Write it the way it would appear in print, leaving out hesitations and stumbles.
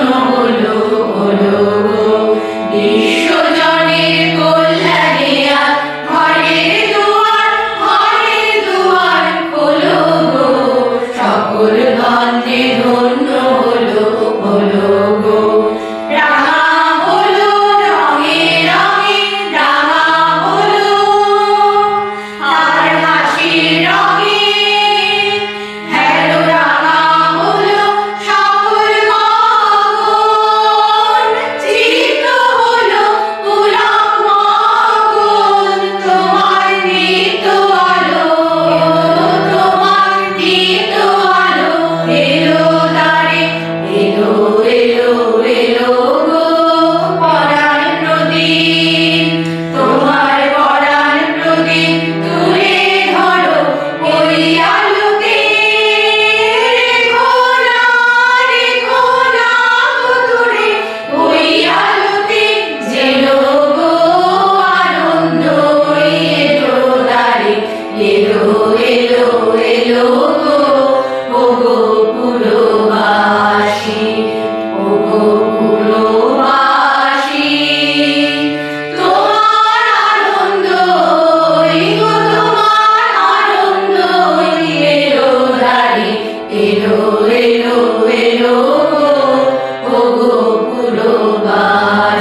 হলো হলো গো বিশ্বজনের কল্যাণে আজ ঘরের দুয়ার হলো গো সকল ধন্যে ধন্য হলো হলো গো রাঙা হলো রঙে রঙে রাঙা হলো আর হাসির রঙে হেলো রাঙা হলো সকল গগন চিত্ত হলো পুলক মগন তোমার নিত্য আলো এলো দ্বারে এলো এলো এলো গো পরাণ প্রদীপ তোমার পরাণ প্রদীপ তুলে ধরো ওই আলোতে রেখো না গো দূরে ওই আলোতে জেলো গো আনন্দ এলো দ্বারে এলো এলো এলো গো ওগো পুরবাসী ওগো পুরবাসী তোমার আনন্দই গো তোমার আনন্দই এলো দ্বারে এলো এলো এলো গো ওগো পুরবাসী